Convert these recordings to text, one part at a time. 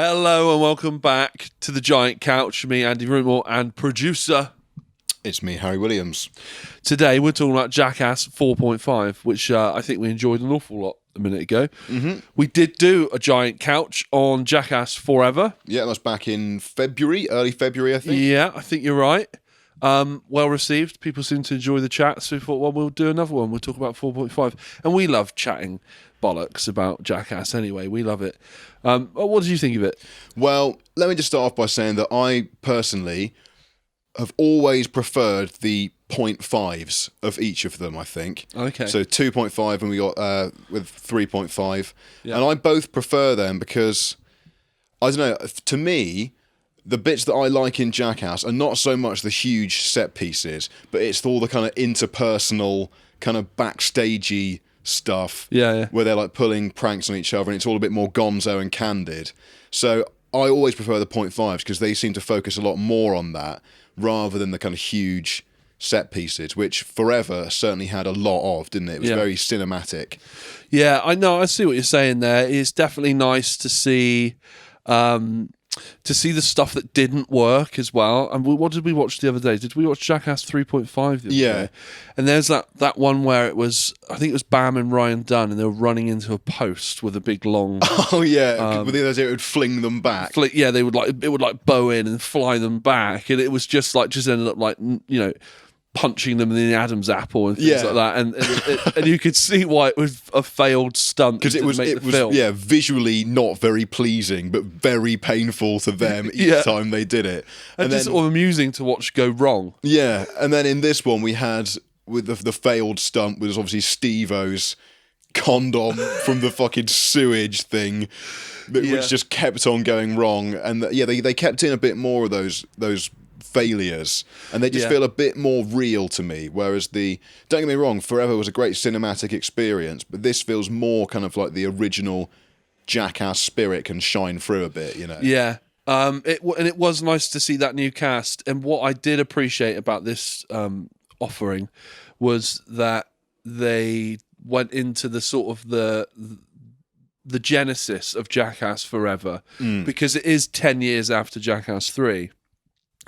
Hello and welcome back to the Giant Couch. Me, Andy Rootmore, and producer. It's me, Harry Williams. Today we're talking about Jackass 4.5, which I think we enjoyed an awful lot a minute ago. Mm-hmm. We did do a Giant Couch on Jackass Forever. Yeah, that was back in February, early February, I think. Yeah, I think you're right. Well received. People seem to enjoy the chat, so we thought, well, we'll do another one. We'll talk about 4.5. And we love chatting bollocks about Jackass anyway. We love it. What did you think of it? Well, let me just start off by saying that I personally have always preferred the 0.5s of each of them, I think. Okay. So 2.5 and we got with 3.5. Yeah. And I both prefer them because, I don't know, to me, the bits that I like in Jackass are not so much the huge set pieces, but it's all the kind of interpersonal, kind of backstagey stuff. Yeah. Where they're like pulling pranks on each other and it's all a bit more gonzo and candid. So I always prefer the 0.5s because they seem to focus a lot more on that rather than the kind of huge set pieces, which Forever certainly had a lot of, didn't it? It was very cinematic. Yeah, I know. I see what you're saying there. It's definitely nice to see the stuff that didn't work as well. And what did we watch the other day? Did we watch Jackass 3.5 the other day? And there's that one where it was, I think it was Bam and Ryan Dunn, and they were running into a post with a big long... Oh, yeah. With the other day, it would fling them back. They would it would bow in and fly them back. And it was just ended up punching them in the Adam's apple and things like that, and you could see why it was a failed stunt because it was visually not very pleasing, but very painful to them each time they did it, and just sort of amusing to watch go wrong. Yeah, and then in this one we had with the failed stunt was obviously Steve-O's condom from the fucking sewage thing, which just kept on going wrong, and they kept in a bit more of those failures, and they just feel a bit more real to me, whereas don't get me wrong, Forever was a great cinematic experience, but this feels more kind of like the original Jackass spirit can shine through a bit, it was nice to see that new cast, and what I did appreciate about this offering was that they went into the sort of the genesis of Jackass Forever, because it is 10 years after Jackass 3.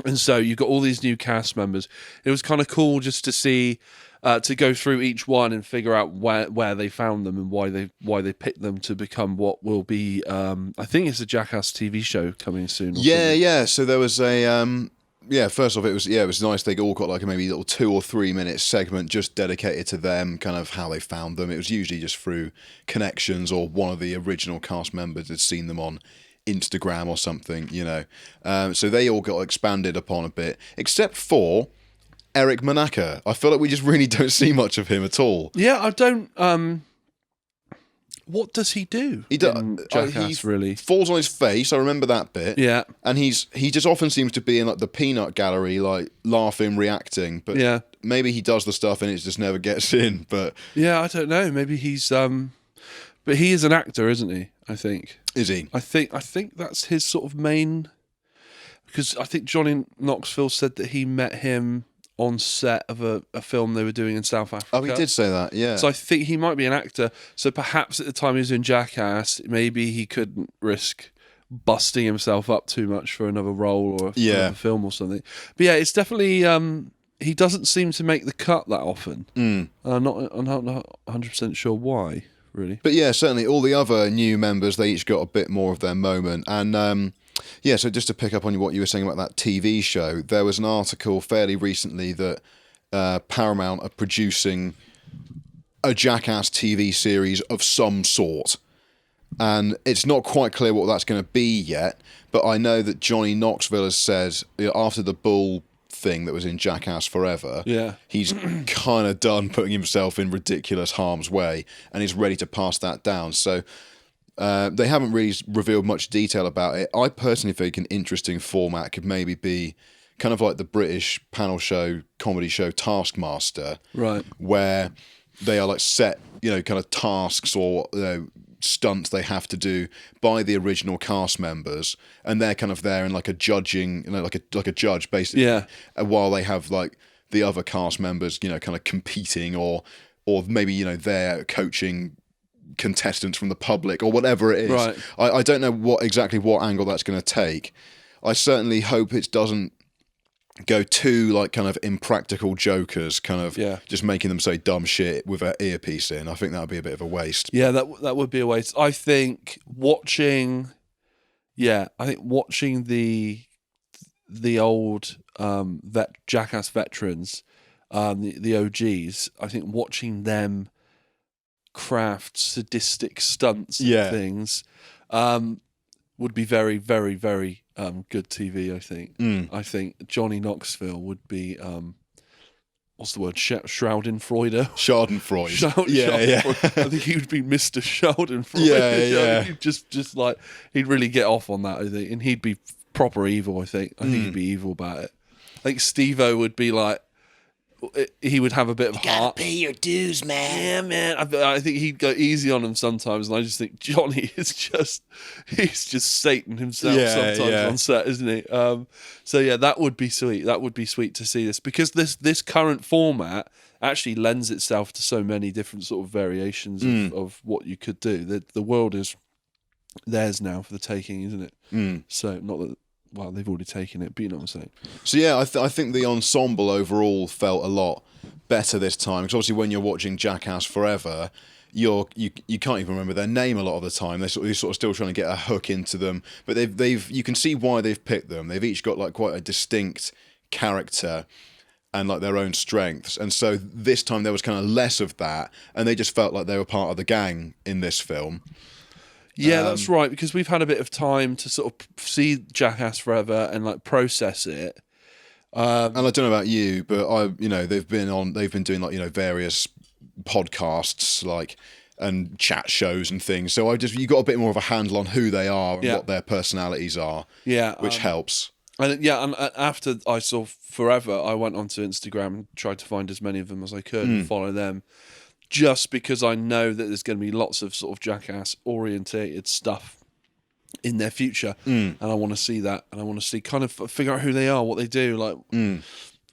And so you've got all these new cast members. It was kind of cool just to see, to go through each one and figure out where they found them and why they picked them to become what will be. I think it's a Jackass TV show coming soon. Yeah. So there was a First off, it was nice. They all got like a maybe little 2 or 3 minute segment just dedicated to them, kind of how they found them. It was usually just through connections or one of the original cast members had seen them on Instagram or something, so they all got expanded upon a bit, except for Eric Manaka. I feel like we just really don't see much of him at all. Yeah, I don't. What does he do? He Jackass really falls on his face. I remember that bit. Yeah, and he just often seems to be in like the peanut gallery, like laughing, reacting. But maybe he does the stuff and it just never gets in. But I don't know. Maybe he's but he is an actor, isn't he? I think. Is he? I think that's his sort of main, because I think Johnny Knoxville said that he met him on set of a film they were doing in South Africa. Oh, he did say that, yeah. So I think he might be an actor. So perhaps at the time he was in Jackass, maybe he couldn't risk busting himselse up too much for another role or another film or something. But yeah, it's definitely... he doesn't seem to make the cut that often. I'm not 100% sure why, really. But yeah, certainly all the other new members, they each got a bit more of their moment. And so just to pick up on what you were saying about that TV show, there was an article fairly recently that Paramount are producing a Jackass TV series of some sort. And it's not quite clear what that's going to be yet, but I know that Johnny Knoxville has said, after the Bull thing that was in Jackass Forever, he's kind of done putting himself in ridiculous harm's way and he's ready to pass that down. So they haven't really revealed much detail about it. I personally think an interesting format could maybe be kind of like the British panel show, comedy show Taskmaster, right? Where they are like set, kind of tasks or stunts they have to do by the original cast members, and they're kind of there in like a judging, like a judge basically, while they have like the other cast members, kind of competing or maybe they're coaching contestants from the public or whatever it is. Right. I don't know what angle that's going to take. I certainly hope it doesn't go too like kind of impractical jokers, kind of just making them say dumb shit with an earpiece in. I think that would be a bit of a waste. Yeah, that would be a waste. I think watching the old Jackass veterans, the OGs, I think watching them craft sadistic stunts and things would be very, very, very good TV, I think. I think Johnny Knoxville would be, what's the word? Schadenfreude. Schadenfreude. I think he would be Mr. Schadenfreude. Yeah. He'd just like, he'd really get off on that, I think. And he'd be proper evil, I think. I think he'd be evil about it. I think Steve-O would be like, he would have a bit of heart. Gotta pay your dues, man. Yeah, man. I think he'd go easy on him sometimes, and I just think Johnny is he's just Satan himself sometimes on set, isn't he? So yeah, that would be sweet. That would be sweet to see this, because this current format actually lends itself to so many different sort of variations of what you could do. The world is theirs now for the taking, isn't it? So not that. Well, they've already taken it, but you know what I'm saying. So yeah, I think the ensemble overall felt a lot better this time, because obviously when you're watching Jackass Forever, you can't even remember their name a lot of the time. You're sort of still trying to get a hook into them, but you can see why they've picked them. They've each got like quite a distinct character and like their own strengths, and so this time there was kind of less of that, and they just felt like they were part of the gang in this film. Yeah, that's right, because we've had a bit of time to sort of see Jackass Forever and like process it. And I don't know about you, but they've been doing like, various podcasts like and chat shows and things. So you got a bit more of a handle on who they are and what their personalities are. Yeah, which helps. And after I saw Forever, I went onto Instagram and tried to find as many of them as I could and follow them. Just because I know that there's going to be lots of sort of Jackass-orientated stuff in their future. And I want to see that. And I want to see, kind of figure out who they are, what they do. Like,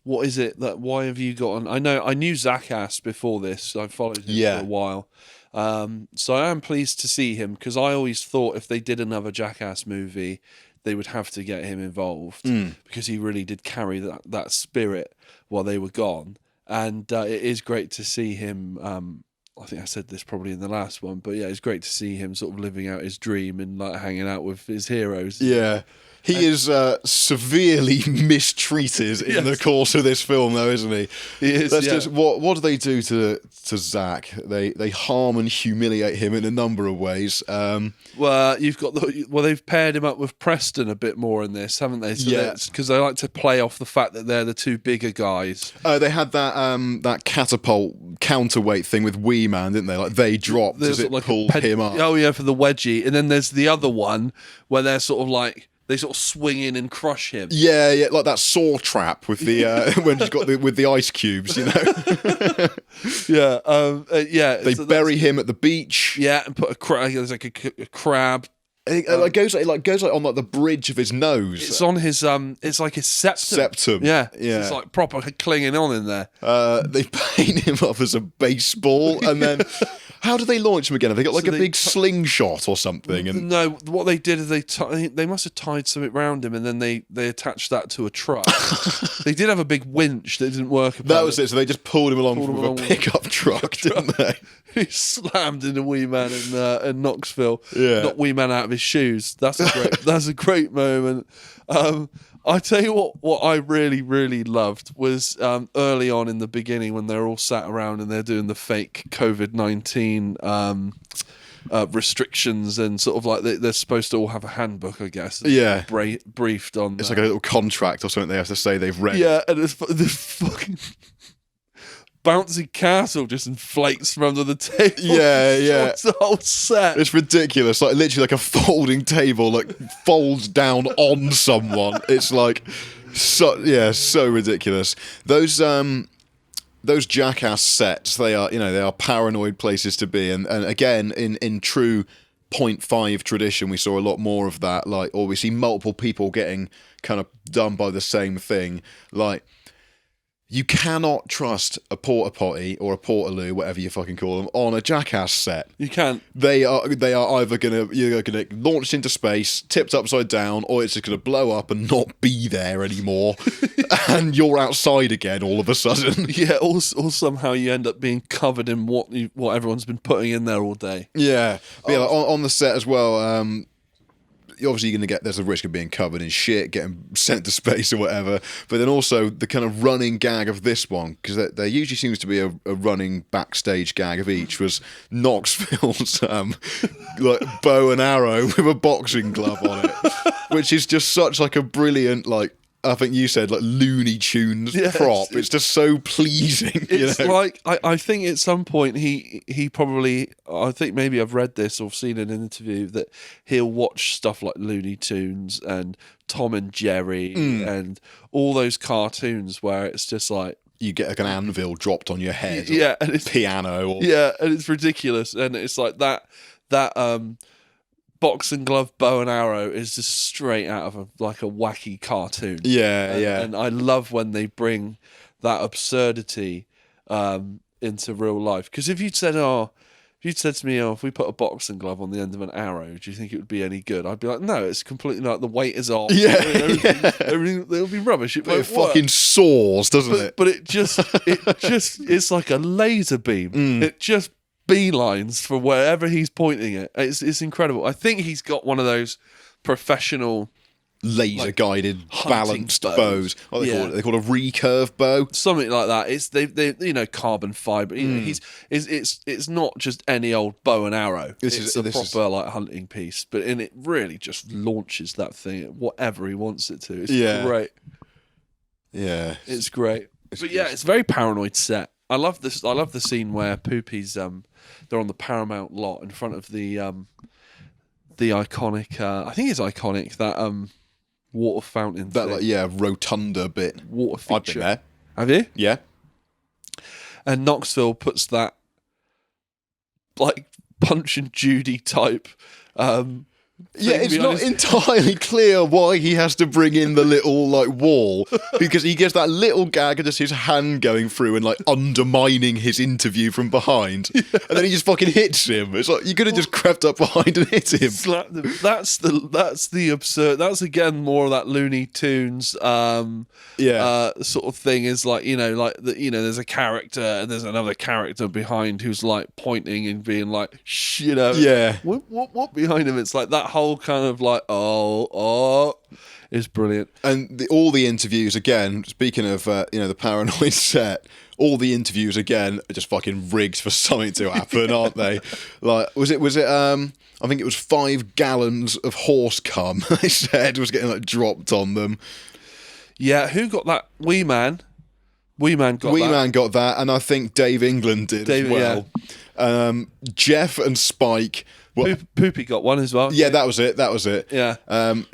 what is it that, why have you gotten... I knew Jackass before this. So I followed him for a while. So I am pleased to see him, because I always thought if they did another Jackass movie, they would have to get him involved, because he really did carry that spirit while they were gone. And it is great to see him, I think I said this probably in the last one, but yeah, it's great to see him sort of living out his dream and like hanging out with his heroes. Yeah. He is severely mistreated in the course of this film, though, isn't he? He is. Just what do they do to Zach? They harm and humiliate him in a number of ways. Well, they've paired him up with Preston a bit more in this, haven't they? So because they like to play off the fact that they're the two bigger guys. They had that catapult counterweight thing with Wee Man, didn't they? Like they dropped as it pulled him up. Oh yeah, for the wedgie, and then there's the other one where they're sort of like. They sort of swing in and crush him. Yeah, like that saw trap with the when he's got with the ice cubes, They bury him at the beach. Yeah, and put there's like a crab. It goes like on like the bridge of his nose. It's on his it's like his septum. Yeah. It's like proper clinging on in there. They paint him up as a baseball, and then. How do they launch him again? Have they got like a big slingshot or something? And no, what they did is they must have tied something around him, and then they attached that to a truck. They did have a big winch that didn't work. That was it. So they just pulled him along with a pickup truck, didn't they? He slammed into Wee Man in Knoxville. Yeah. Knocked Wee Man out of his shoes. That's a great moment. I tell you what I really, really loved was early on in the beginning when they're all sat around and they're doing the fake COVID-19 restrictions, and sort of like they're supposed to all have a handbook, I guess. Yeah. Briefed on. It's like a little contract or something they have to say they've read. Yeah, and it's this fucking bouncy castle just inflates from under the table. Yeah. It's the whole set. It's ridiculous. Like literally like a folding table like folds down on someone. It's like so ridiculous. Those Jackass sets, they are paranoid places to be, and again in true 0.5 tradition, we saw a lot more of that, or we see multiple people getting kind of done by the same thing. Like You cannot trust a porta potty or a portaloo, whatever you fucking call them, on a Jackass set. You can't. They are either you're gonna launch into space, tipped upside down, or it's just gonna blow up and not be there anymore, and you're outside again all of a sudden. Yeah, or somehow you end up being covered in what everyone's been putting in there all day. Yeah, but yeah, like, on the set as well. Obviously you're going to there's a risk of being covered in shit, getting sent to space or whatever, but then also the kind of running gag of this one, because there usually seems to be a running backstage gag of each, was Knoxville's like bow and arrow with a boxing glove on it, which is just such like a brilliant, like, I think you said, like, Looney Tunes prop. It's just so pleasing. It's like, I think at some point he probably, I think maybe I've read this or seen an interview that he'll watch stuff like Looney Tunes and Tom and Jerry and all those cartoons where it's just like, you get like an anvil dropped on your head, and it's piano, or... and it's ridiculous, and it's like that box and glove bow and arrow is just straight out of a wacky cartoon. And I love when they bring that absurdity into real life. Because if you'd said to me, if we put a boxing glove on the end of an arrow, do you think it would be any good? I'd be like, no, it's completely like the weight is off. Everything it'll be rubbish. It fucking soars, doesn't it? But it just it's like a laser beam. It just beelines for wherever he's pointing it. It's incredible. I think he's got one of those professional laser guided balanced bows. What they call a recurve bow, something like that. It's they carbon fiber. It's not just any old bow and arrow. This is a proper like hunting piece, but it really just launches that thing at whatever he wants it to. It's great. Yeah, it's great. It's a very paranoid set. I love this. I love the scene where Poopy's they're on the Paramount lot in front of the iconic. I think it's iconic that water fountain. That thing. Rotunda bit. Water feature. I've been there. Have you? Yeah. And Knoxville puts that like Punch and Judy type. It's not entirely clear why he has to bring in the little like wall, because he gets that little gag of just his hand going through and like undermining his interview from behind, and then he just fucking hits him. It's like you could have just crept up behind and hit him. Slapped him. That's the absurd. That's again more of that Looney Tunes sort of thing. Is like there's a character and there's another character behind who's like pointing and being like what behind him. It's like that whole kind of like is brilliant. And all the interviews again, speaking of the paranoid set, all the interviews again are just fucking rigged for something to happen, aren't they? Like was it I think it was 5 gallons of horse cum they said was getting like dropped on them. Yeah, who got that? Wee Man got that, and I think Dave England did as well. Yeah. Jeff and Spike. Poopy got one as well. Yeah, that was it. Yeah.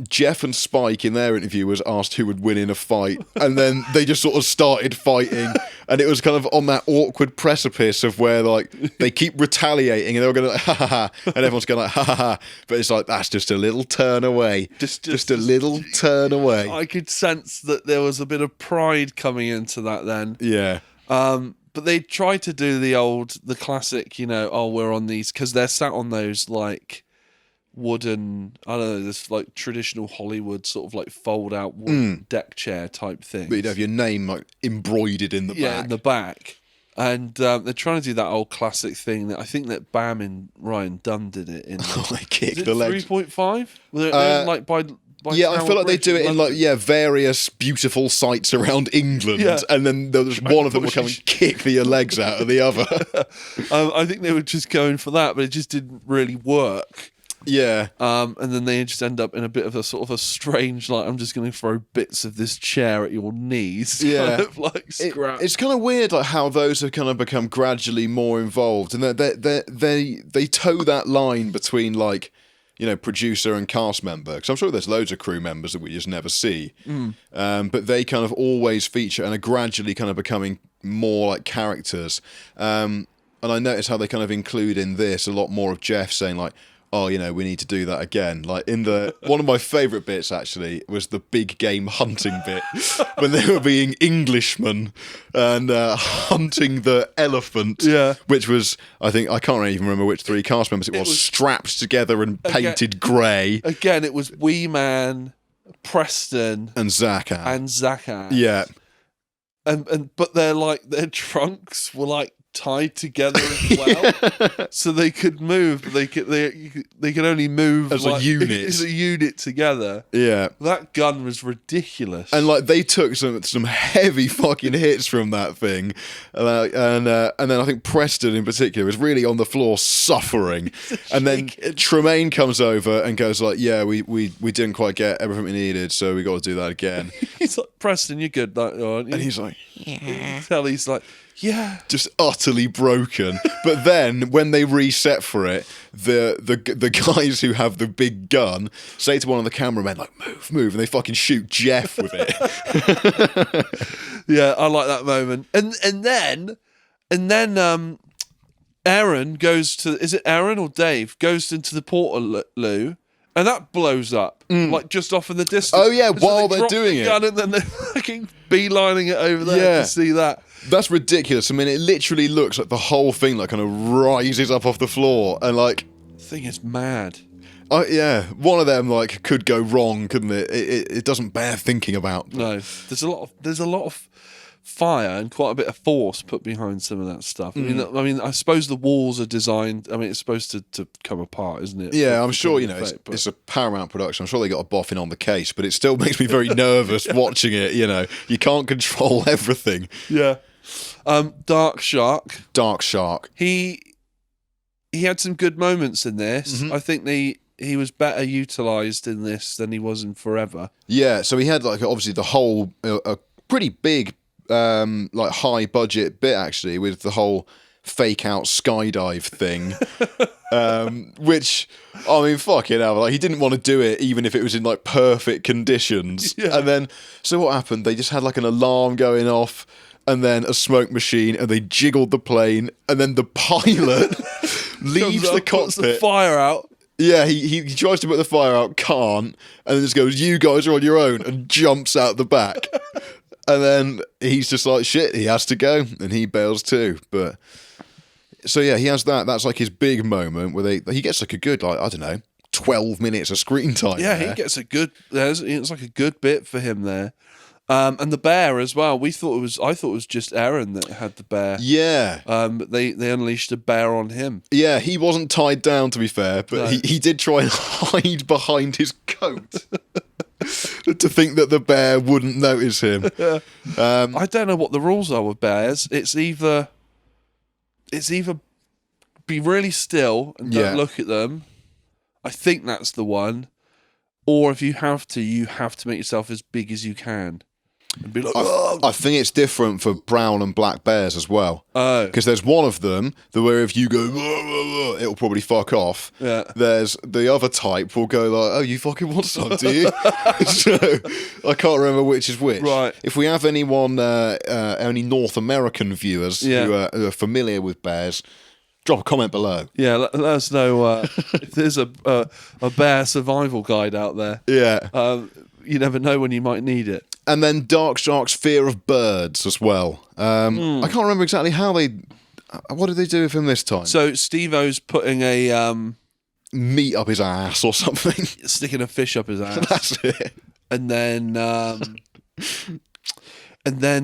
Jeff and Spike in their interview was asked who would win in a fight, and then they just sort of started fighting, and it was kind of on that awkward precipice of where like they keep retaliating, and they were going like ha ha ha, and everyone's going like ha ha ha, but it's like that's just a little turn away, just a little turn away. I could sense that there was a bit of pride coming into that then. Yeah. But they tried to do the classic, we're on these, because they're sat on those like wooden, I don't know, this like traditional Hollywood sort of like fold out wooden deck chair type thing. But you'd have your name like embroidered in the back. Yeah, in the back. And they're trying to do that old classic thing that I think that Bam and Ryan Dunn did it in. They kicked the legs. 3.5? They're like by I feel like they do it in like various beautiful sites around England, and then there was one of them will come and kick your legs out of the other. I think they were just going for that, but it just didn't really work. Yeah. And then they just end up in a bit of a sort of a strange, like, I'm just going to throw bits of this chair at your knees. Yeah. Kind of like scrap. It's kind of weird, like how those have kind of become gradually more involved, and they toe that line between like, producer and cast member, because I'm sure there's loads of crew members that we just never see, but they kind of always feature and are gradually kind of becoming more like characters. And I notice how they kind of include in this a lot more of Jeff saying like, oh, you know, we need to do that again. Like one of my favourite bits actually was the big game hunting bit when they were being Englishmen and hunting the elephant, which was, I can't even remember which three cast members it was strapped together and painted grey. Again, it was Wee Man, Preston, and Jackass. Yeah. But their trunks were like tied together as well, so they could move. But they could only move as a unit. As a unit together. Yeah, that gun was ridiculous. And like they took some heavy fucking hits from that thing, and then I think Preston in particular was really on the floor suffering. And then Tremaine comes over and goes like, "Yeah, we didn't quite get everything we needed, so we got to do that again." He's like, "Preston, you're good, aren't you?" And he's like, "Yeah." He's like, "Yeah." Just utterly broken. But then when they reset for it, the guys who have the big gun say to one of the cameramen, like, move, and they fucking shoot Jeff with it. Yeah, I like that moment. And then Aaron goes to, is it Aaron or Dave, goes into the Portaloo, and that blows up, like just off in the distance. Oh yeah, and so while they're doing it. And then they're fucking beelining it over there to see that. That's ridiculous. I mean, it literally looks like the whole thing like kind of rises up off the floor, and like, the thing is mad. Yeah, one of them like could go wrong, couldn't it? It doesn't bear thinking about. No, there's a lot of fire and quite a bit of force put behind some of that stuff. I mean, I suppose the walls are designed. I mean, it's supposed to come apart, isn't it? Yeah, I'm sure. You know, it's a Paramount production. I'm sure they got a boffin on the case, but it still makes me very nervous watching it. You know, you can't control everything. Yeah. Dark Shark. He had some good moments in this. I think he was better utilised in this than he was in Forever. Yeah, so he had like obviously the whole a pretty big like high budget bit actually with the whole fake out skydive thing, which I mean fucking hell, like he didn't want to do it even if it was in like perfect conditions. And then so what happened? They just had like an alarm going off, and then a smoke machine, and they jiggled the plane, and then the pilot leaves the cockpit. Puts the fire out. Yeah, he tries to put the fire out, can't, and then just goes, "You guys are on your own," and jumps out the back. And then he's just like, shit, he has to go, and he bails too. But so yeah, he has that. That's like his big moment where he gets like a good, like, I don't know, 12 minutes of screen time. Yeah, there. he gets a good. It's like a good bit for him there. And the bear as well. I thought it was just Aaron that had the bear. Yeah. They unleashed a bear on him. Yeah, he wasn't tied down, to be fair, but he did try and hide behind his coat to think that the bear wouldn't notice him. I don't know what the rules are with bears. It's either be really still and don't look at them. I think that's the one. Or if you have to make yourself as big as you can. And be like, I think it's different for brown and black bears as well. Oh. Because there's one of them where if you go, it'll probably fuck off. Yeah. There's the other type will go like, oh, you fucking want some, do you? So I can't remember which is which. Right. If we have any North American viewers who are familiar with bears, drop a comment below. Yeah, let us know if there's a bear survival guide out there. Yeah. You never know when you might need it. And then Dark Shark's fear of birds as well. I can't remember exactly how what did they do with him this time? So Steve-O's putting a meat up his ass or something. Sticking a fish up his ass. That's it. And then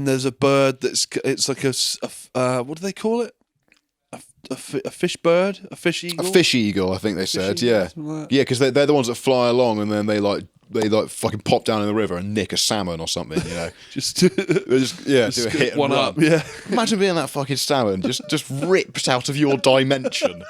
there's a bird it's like a what do they call it? A fish bird? A fish eagle? A fish eagle, I think they said. Yeah, because they're the ones that fly along and then they fucking pop down in the river and nick a salmon or something, you know. just do a hit one and up. run. Yeah. Imagine being that fucking salmon just ripped out of your dimension.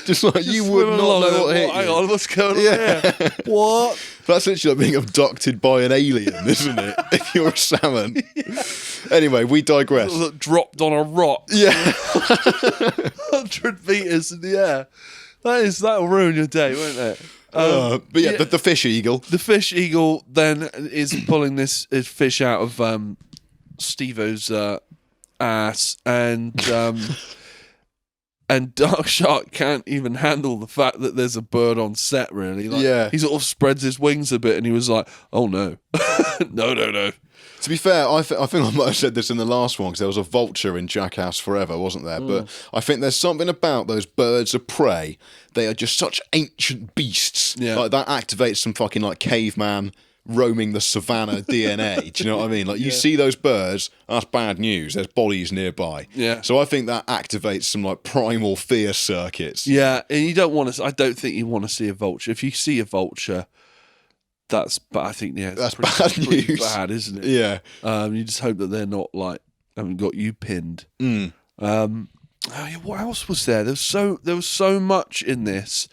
just like you would not know what hit you. Hang on, what's going on here? What? That's literally like being abducted by an alien, isn't it? If you're a salmon. Yeah. Anyway, we digress. Dropped on a rock. Yeah. 100 meters in the air. That'll ruin your day, won't it? But yeah, the fish eagle. The fish eagle then is pulling this fish out of Steve-O's ass, and And Dark Shark can't even handle the fact that there's a bird on set, really. Like, Yeah. He sort of spreads his wings a bit and he was like, oh no. No. To be fair, I think I might have said this in the last one because there was a vulture in Jackass Forever, wasn't there? But I think there's something about those birds of prey. They are just such ancient beasts. Yeah. Like that activates some fucking like caveman roaming the savannah DNA. Do you know what I mean? Like you see those birds, that's bad news. There's bodies nearby. Yeah. So I think that activates some like primal fear circuits. Yeah, and you don't want to. I don't think you want to see a vulture. If you see a vulture, but I think That's pretty, bad pretty news. bad, isn't it? Yeah. You just hope that they're not like haven't got you pinned. What else was there? There was so much in this.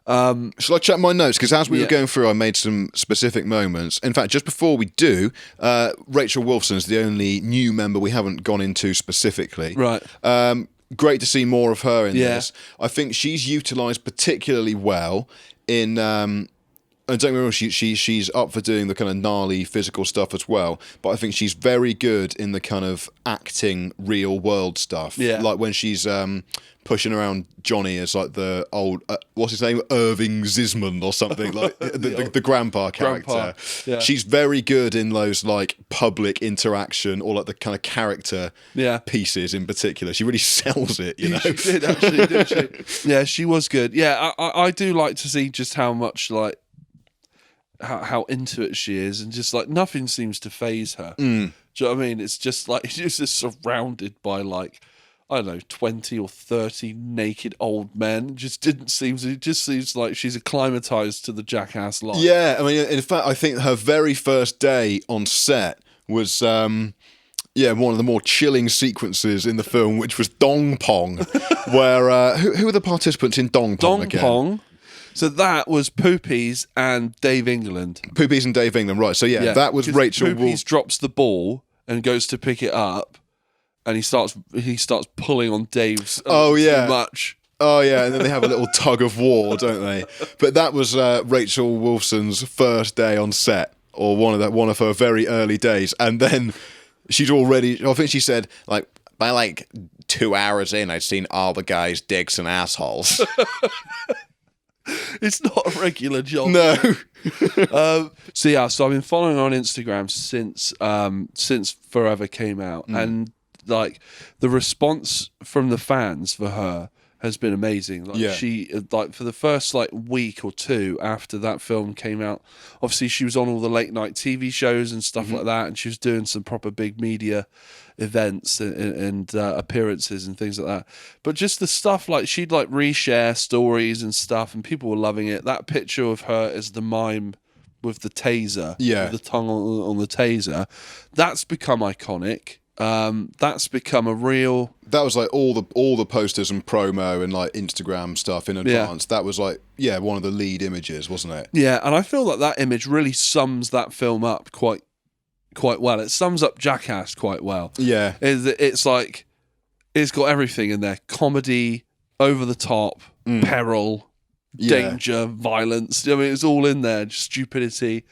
Shall I check my notes? Because as we were going through, I made some specific moments. In fact, just before we do, Rachel Wolfson's the only new member we haven't gone into specifically. Right. Great to see more of her in this. I think she's utilised particularly well in... and don't get me wrong, she's up for doing the kind of gnarly physical stuff as well. But I think she's very good in the kind of acting real world stuff. Yeah. Like when she's pushing around Johnny as like the old, what's his name? Irving Zisman or something, like the grandpa character. Yeah. She's very good in those like public interaction or like the kind of character pieces in particular. She really sells it, you know? She did actually, didn't she? Yeah, she was good. Yeah, I do like to see just how much like, how into it she is, and just like nothing seems to faze her. Do you know what I mean? It's just like she's just surrounded by like, I don't know, 20 or 30 naked old men. It just seems like she's acclimatized to the Jackass life. Yeah, I mean, in fact, I think her very first day on set was one of the more chilling sequences in the film, which was Dong Pong, where who were the participants in Dong Pong again? Dong Pong. So that was Poopies and Dave England. Poopies and Dave England, right. So that was Rachel Poopies drops the ball and goes to pick it up, and he starts pulling on Dave's too much. Oh yeah, and then they have a little tug of war, don't they? But that was Rachel Wolfson's first day on set, or one of her very early days. And then she's already, I think she said, like, by like 2 hours in, I'd seen all the guys' dicks and assholes. It's not a regular job. No. So I've been following her on Instagram since Forever came out, and like the response from the fans for her has been amazing. Like she, like for the first like week or two after that film came out, obviously she was on all the late night TV shows and stuff like that, and she was doing some proper big media events and appearances and things like that. But just the stuff, like she'd like reshare stories and stuff, and people were loving it. That picture of her as the mime with the taser, with the tongue on the taser, that's become iconic. That's become a real... That was like all the posters and promo and like Instagram stuff in advance. That was like, one of the lead images, wasn't it? Yeah, and I feel like that image really sums that film up quite well. It sums up Jackass quite well. Yeah. It's like, it's got everything in there. Comedy, over the top, peril, danger, violence. I mean, it's all in there. Just stupidity.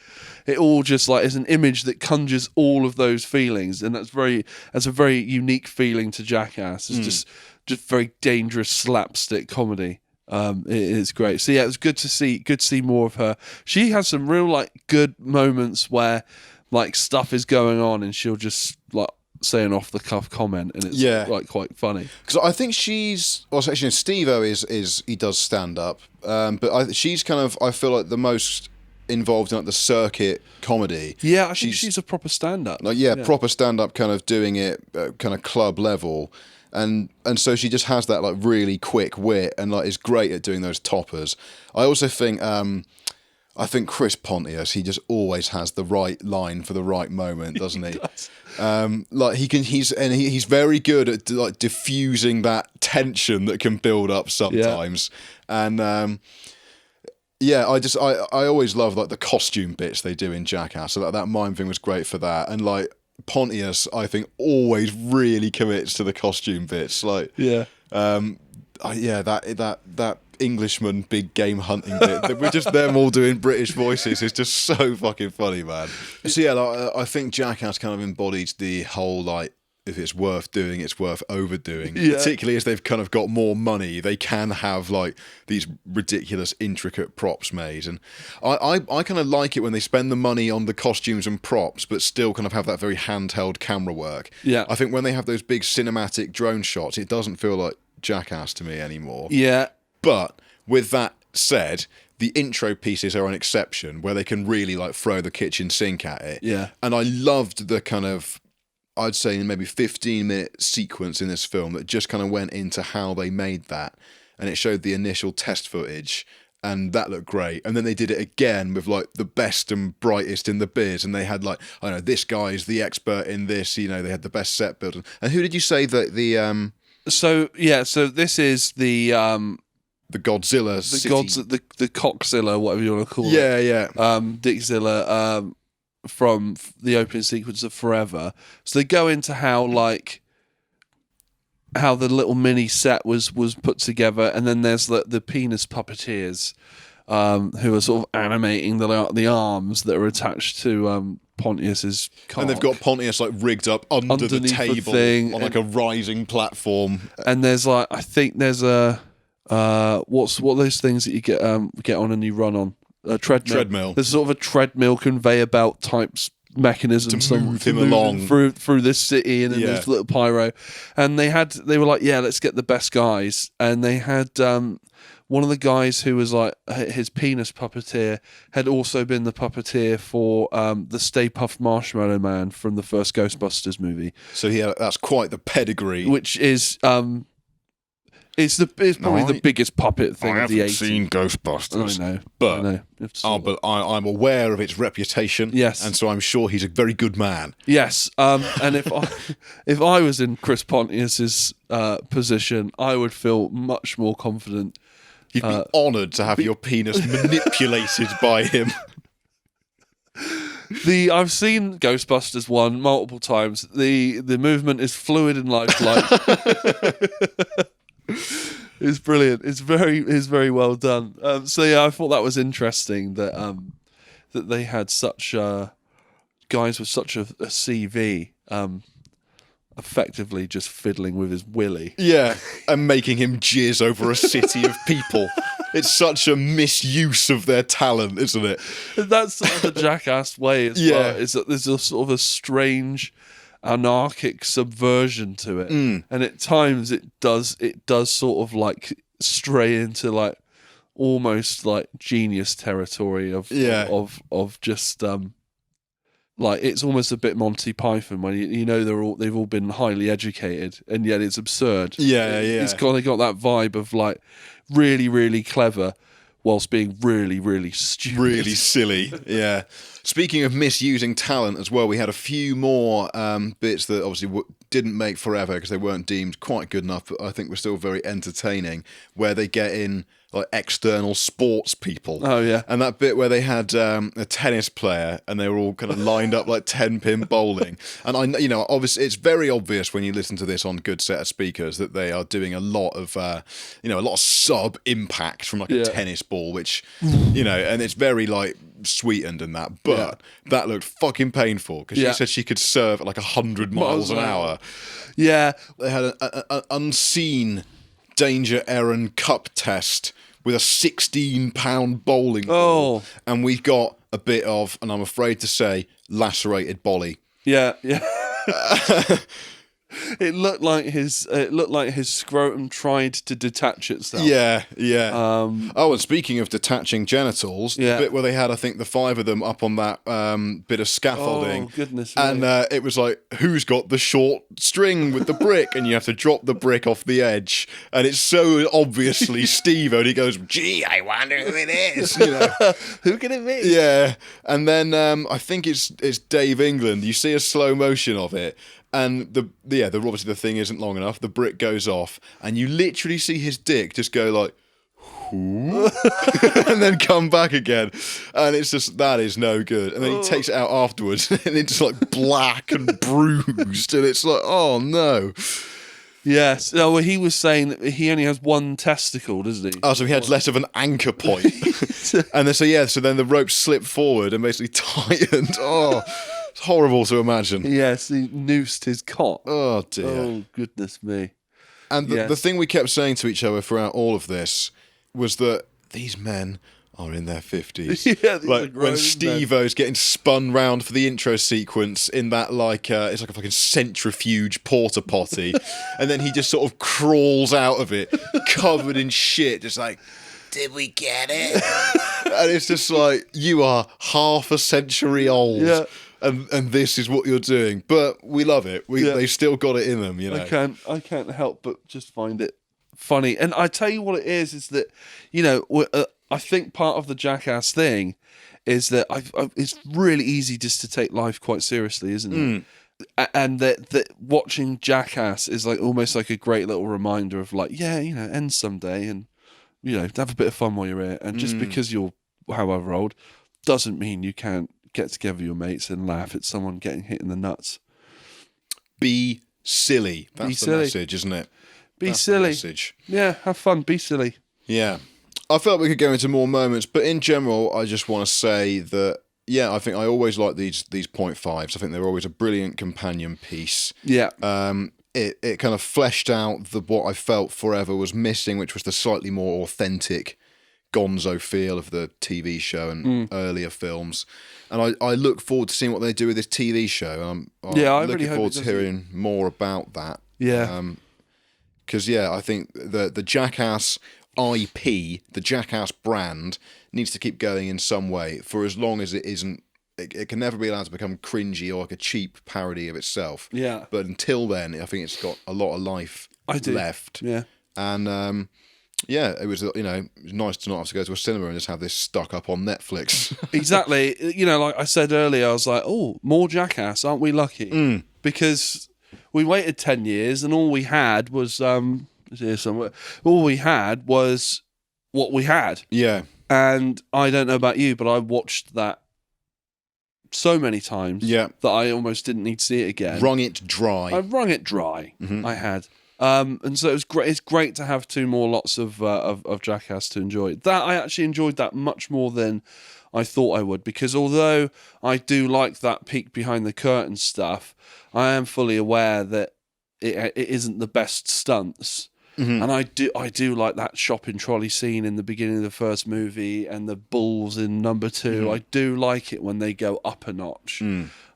It all just like is an image that conjures all of those feelings, and that's a very unique feeling to Jackass. It's just very dangerous slapstick comedy. It's great. So yeah, it was good to see more of her. She has some real like good moments where like stuff is going on, and she'll just like say an off the cuff comment, and it's like quite funny. Because I think actually Steve-O is he does stand up, but she's kind of, I feel like the most involved in like the circuit comedy. Yeah, I think she's a proper stand up. Like proper stand up, kind of doing it kind of club level. And so she just has that like really quick wit and like is great at doing those toppers. I also think Chris Pontius, he just always has the right line for the right moment, doesn't he? Like he's very good at like diffusing that tension that can build up sometimes. And I always love like the costume bits they do in Jackass. So that mime thing was great for that. And like Pontius, I think, always really commits to the costume bits. Like that Englishman big game hunting bit. We're just them all doing British voices. It's just so fucking funny, man. So I think Jackass kind of embodied the whole like it's worth doing, it's worth overdoing. Yeah. Particularly as they've kind of got more money, they can have like these ridiculous, intricate props made. And I kind of like it when they spend the money on the costumes and props, but still kind of have that very handheld camera work. Yeah. I think when they have those big cinematic drone shots, it doesn't feel like Jackass to me anymore. Yeah. But with that said, the intro pieces are an exception where they can really like throw the kitchen sink at it. Yeah. And I loved the kind of, I'd say maybe 15-minute sequence in this film that just kind of went into how they made that. And it showed the initial test footage, and that looked great. And then they did it again with like the best and brightest in the biz, and they had like, I don't know, this guy's the expert in this, you know, they had the best set builders. And who did you say that the So this is the Godzilla city? the Cockzilla, whatever you want to call it. Yeah. Dickzilla, from the opening sequence of Forever. So they go into how the little mini set was put together, and then there's the penis puppeteers who are sort of animating the arms that are attached to Pontius's cock. And they've got Pontius like rigged up underneath the table thing, on like a rising platform. And there's like, I think there's a what are those things that you get on and you run on? A treadmill. There's sort of a treadmill conveyor belt type mechanism to move him along through this city, and then this little pyro. And they were like, yeah, let's get the best guys. And they had one of the guys who was like his penis puppeteer had also been the puppeteer for the Stay Puft Marshmallow Man from the first Ghostbusters movie. So that's quite the pedigree. Which is it's probably the biggest puppet thing of the 80s. I haven't seen Ghostbusters. I know. But I'm aware of its reputation. Yes. And so I'm sure he's a very good man. Yes. And if I was in Chris Pontius's position, I would feel much more confident. You'd be honoured to have your penis manipulated by him. I've seen Ghostbusters 1 multiple times. The movement is fluid and lifelike. It's brilliant. It's very well done. So yeah, I thought that was interesting that they had such guys with such a CV effectively just fiddling with his willy. Yeah, and making him jizz over a city of people. It's such a misuse of their talent, isn't it? That's sort of the Jackass way as well. Is that there's a sort of a strange anarchic subversion to it, and at times it does sort of like stray into like almost like genius territory of just like it's almost a bit Monty Python when you know they've all been highly educated and yet it's absurd. It's kind of got that vibe of like really, really clever whilst being really, really stupid. Really silly, yeah. Speaking of misusing talent as well, we had a few more bits that obviously didn't make forever because they weren't deemed quite good enough, but I think were still very entertaining, where they get in like external sports people. Oh, yeah. And that bit where they had a tennis player and they were all kind of lined up like 10-pin bowling. And obviously it's very obvious when you listen to this on good set of speakers that they are doing a lot of, a lot of sub impact from like a tennis ball, which, and it's very like sweetened and that, but that looked fucking painful because she said she could serve at like 100 miles an hour. Yeah. They had an unseen Danger Erin Cup test with a 16-pound bowling ball. And we got a bit of, and I'm afraid to say, lacerated bolly. Yeah. It looked like his scrotum tried to detach itself. Yeah. And speaking of detaching genitals, the bit where they had, I think, the 5 of them up on that bit of scaffolding. Oh, goodness and me. It was like, who's got the short string with the brick? And you have to drop the brick off the edge. And it's so obviously Steve-O. And he goes, gee, I wonder who it is. Who can it be? Yeah. And then I think it's Dave England. You see a slow motion of it. And obviously the thing isn't long enough. The brick goes off, and you literally see his dick just go like, and then come back again, and it's just that is no good. And then he takes it out afterwards, and it's just like black and bruised, and it's like, oh no. Yes. No, well, he was saying that he only has one testicle, doesn't he? Oh, so he had less of an anchor point. And then so then the rope slipped forward and basically tightened. Oh. It's horrible to imagine. Yes, he noosed his cock. Oh, dear. Oh, goodness me. And the thing we kept saying to each other throughout all of this was that these men are in their 50s. Yeah, these are like grown when men. Steve-O's getting spun round for the intro sequence in that it's like a fucking centrifuge porta potty, and then he just sort of crawls out of it covered in shit, just like, did we get it? And it's just like, you are half a century old. Yeah. And this is what you're doing, but we love it. They've still got it in them, you know. I can't help but just find it funny. And I tell you what it is that, I think part of the Jackass thing is that it's really easy just to take life quite seriously, isn't it? And that watching Jackass is like almost like a great little reminder of like, end someday, and have a bit of fun while you're here. And just because you're however old doesn't mean you can't get together with your mates and laugh at someone getting hit in the nuts. Be silly. That's the message, isn't it? That's silly. Yeah, have fun. Be silly. Yeah. I felt we could go into more moments, but in general, I just want to say that, I think I always like these 0.5s. I think they're always a brilliant companion piece. Yeah. It kind of fleshed out what I felt Forever was missing, which was the slightly more authentic gonzo feel of the TV show and earlier films. And I look forward to seeing what they do with this TV show. I'm really looking hope forward it to hearing more about that. Yeah. Because, I think the Jackass IP, the Jackass brand, needs to keep going in some way for as long as it isn't. It can never be allowed to become cringy or like a cheap parody of itself. Yeah. But until then, I think it's got a lot of life left. Yeah. And it was nice to not have to go to a cinema and just have this stuck up on Netflix. Exactly. Like I said earlier, I was like, oh, more Jackass, aren't we lucky? Because we waited 10 years and all we had was all we had was what we had. Yeah. And I don't know about you, but I watched that so many times that I almost didn't need to see it again. Wrung it dry. I wrung it dry. I had. And so it was great. It's great to have two more lots of Jackass to enjoy. That I actually enjoyed that much more than I thought I would, because although I do like that peek behind the curtain stuff, I am fully aware that it isn't the best stunts. And I do like that shopping trolley scene in the beginning of the first movie and the bulls in number 2. I do like it when they go up a notch.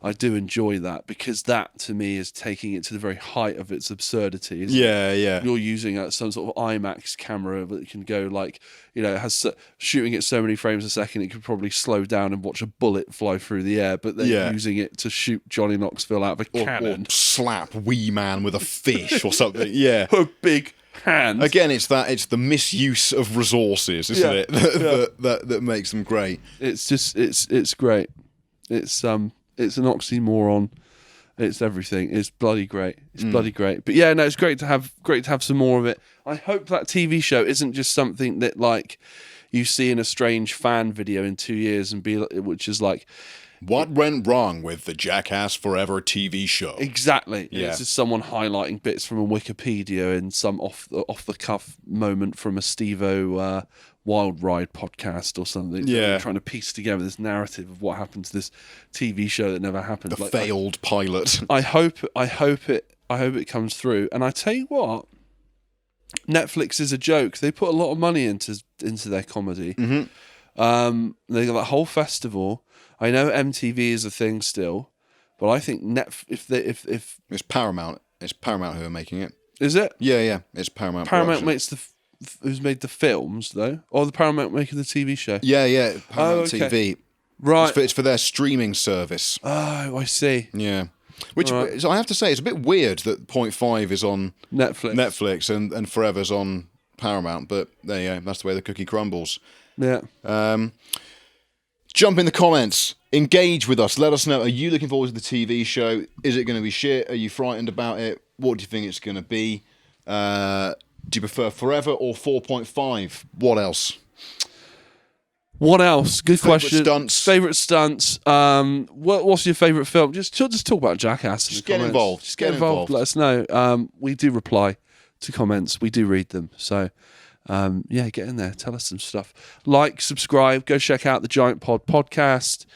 I do enjoy that, because that to me is taking it to the very height of its absurdity. Yeah. You're using some sort of IMAX camera that can go like, it has shooting at so many frames a second, it could probably slow down and watch a bullet fly through the air, but they're using it to shoot Johnny Knoxville out of a cannon. Or slap Wee Man with a fish or something. Yeah. A big hand. Again, it's the misuse of resources, isn't it? That makes them great. It's just it's great. It's an oxymoron. It's everything. It's bloody great. It's bloody great. But yeah, no, it's great to have some more of it. I hope that TV show isn't just something that like you see in a strange fan video in 2 years and which is like, what went wrong with the Jackass Forever TV show? Exactly. Yeah. It's just someone highlighting bits from a Wikipedia and some off the cuff moment from a Steve-O Wild Ride podcast or something. Yeah. Trying to piece together this narrative of what happened to this TV show that never happened. The failed pilot. I hope it comes through. And I tell you what, Netflix is a joke. They put a lot of money into their comedy. They got that whole festival. I know MTV is a thing still, but I think if it's Paramount. It's Paramount who are making it. Is it? Yeah. It's Paramount. Paramount makes who's made the films though, or the Paramount making the TV show? Yeah. Paramount TV. Right. It's for their streaming service. Oh, I see. Yeah. Which so I have to say, it's a bit weird that 0.5 is on Netflix and Forever's on Paramount, but there you go. That's the way the cookie crumbles. Yeah. Jump in the comments. Engage with us. Let us know. Are you looking forward to the TV show? Is it going to be shit? Are you frightened about it? What do you think it's going to be? Do you prefer Forever or 4.5? What else? Good question. Favorite stunts. What's your favorite film? Just talk about Jackass. Just get involved. Just get involved. Let us know. We do reply to comments. We do read them. So, get in there. Tell us some stuff. Like, subscribe. Go check out the Giant Pod podcast.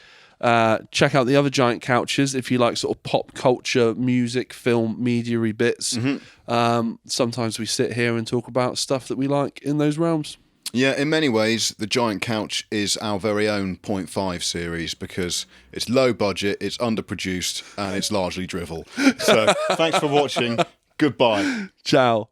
Check out the other giant couches if you like sort of pop culture, music, film, media-y bits. Sometimes we sit here and talk about stuff that we like in those realms. Yeah, in many ways, the Giant Couch is our very own 0.5 series because it's low budget, it's underproduced, and it's largely drivel. So thanks for watching. Goodbye. Ciao.